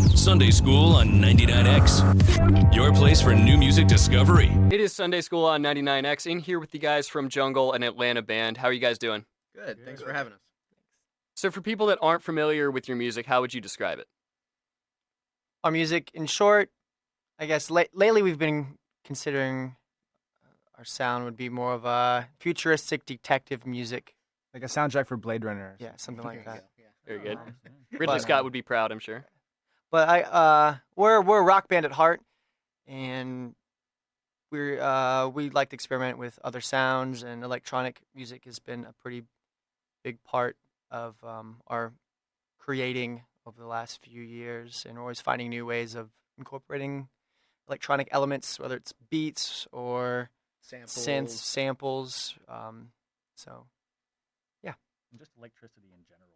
Sunday School on 99X. Your place for new music discovery. It is Sunday School on 99X. In here with you guys from Jungol, an Atlanta band. How are you guys doing? Good. Thanks for having us. So for people that aren't familiar with your music, how would you describe it? Our music, in short, I guess lately we've been considering our sound would be more of a futuristic detective music. Like a soundtrack for Blade Runner. Yeah, something like that. Very good. Um, Ridley but- Scott would be proud, I'm sure. But we're a rock band at heart, and we like to experiment with other sounds, and electronic music has been a pretty big part of our creating over the last few years, and we're always finding new ways of incorporating electronic elements, whether it's beats or synths, samples. So And just electricity in general.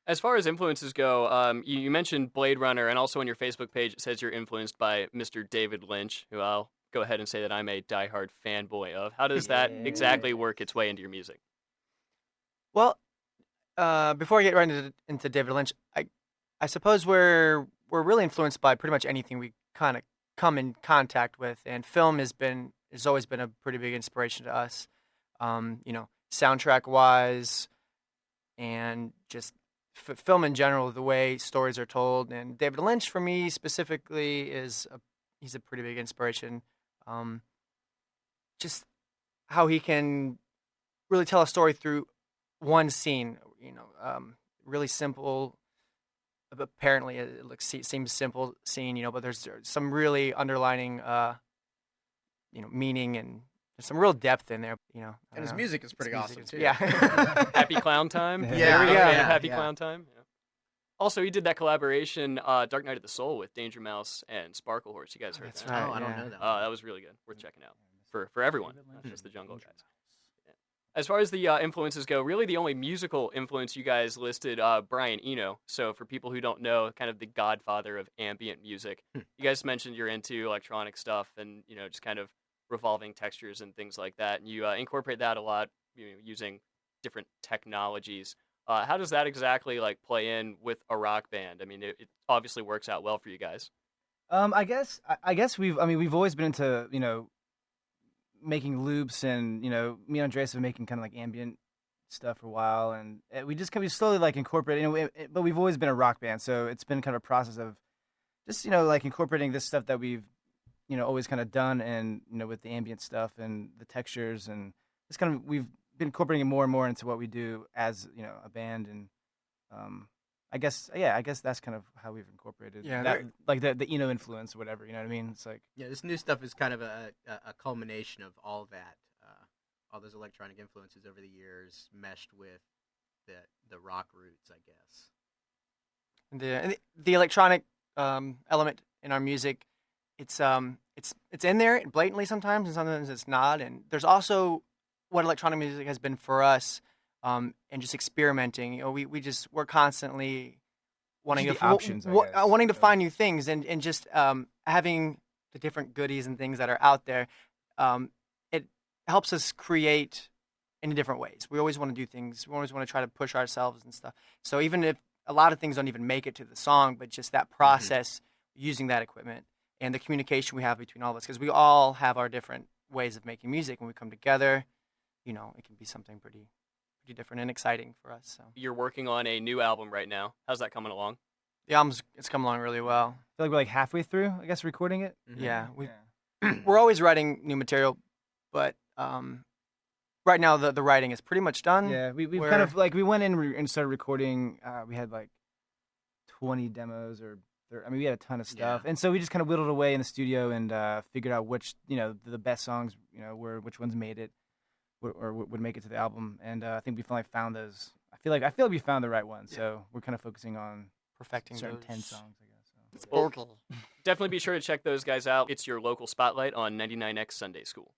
As far as influences go, you mentioned Blade Runner, and also on your Facebook page it says you're influenced by Mr. David Lynch, who I'll go ahead and say that I'm a diehard fanboy of. How does that exactly work its way into your music? well, before I get right into David Lynch, I suppose we're really influenced by pretty much anything we kind of come in contact with, and film has always been a pretty big inspiration to us. Soundtrack wise, and just film in general, the way stories are told. And David Lynch, for me specifically, he's a pretty big inspiration. Just how he can really tell a story through one scene. Really simple. Apparently, seems simple scene, but there's some really underlining, meaning, and there's some real depth in there. I And his don't know. music is pretty His awesome music is- too. Yeah. Happy Clown Time? Yeah. There we go. Yeah, Happy yeah. Clown Time. Yeah. Also, he did that collaboration, Dark Night of the Soul, with Danger Mouse and Sparkle Horse. You guys heard That's that? right. Oh, I don't yeah. know that. That was really good. Worth checking out for everyone, not just the Jungle guys. As far as the influences go, really the only musical influence you guys listed, Brian Eno. So for people who don't know, kind of the godfather of ambient music. You guys mentioned you're into electronic stuff and, just kind of revolving textures and things like that. And you incorporate that a lot, using different technologies. How does that exactly play in with a rock band? I mean, it obviously works out well for you guys. I guess we've always been into, making loops, and, me and Andreas have been making kind of like ambient stuff for a while, and we slowly incorporate, but we've always been a rock band, so it's been kind of a process of just, incorporating this stuff that we've, always kind of done, and, with the ambient stuff and the textures, and it's kind of, we've been incorporating it more and more into what we do as, a band, and I guess that's kind of how we've incorporated Yeah, that, the Eno influence or whatever, you know what I mean? It's like, Yeah, this new stuff is kind of a culmination of all that, all those electronic influences over the years, meshed with the rock roots, I guess. The electronic element in our music, it's in there blatantly sometimes, and sometimes it's not. And there's also what electronic music has been for us, and just experimenting. We're constantly wanting Just to the options, I guess. wanting to find new things, and just having the different goodies and things that are out there. It helps us create in different ways. We always want to do things. We always want to try to push ourselves and stuff. So even if a lot of things don't even make it to the song, but just that process, using that equipment and the communication we have between all of us, because we all have our different ways of making music. When we come together, it can be something pretty different and exciting for us. So You're working on a new album right now. How's that coming along? the album's it's come along really well. I feel like we're halfway through, I guess, recording it. Yeah, Yeah. we're always writing new material, but right now the writing is pretty much done. Yeah, we've Where- kind of we went in and started recording. We had 20 demos, we had a ton of stuff, and so we just kind of whittled away in the studio and figured out which the best songs were, which ones made it or would make it to the album, and I think we finally found those. I feel like we found the right one, so we're kind of focusing on perfecting certain those 10 songs, I guess. So. Well, definitely be sure to check those guys out. It's your local spotlight on 99X Sunday School.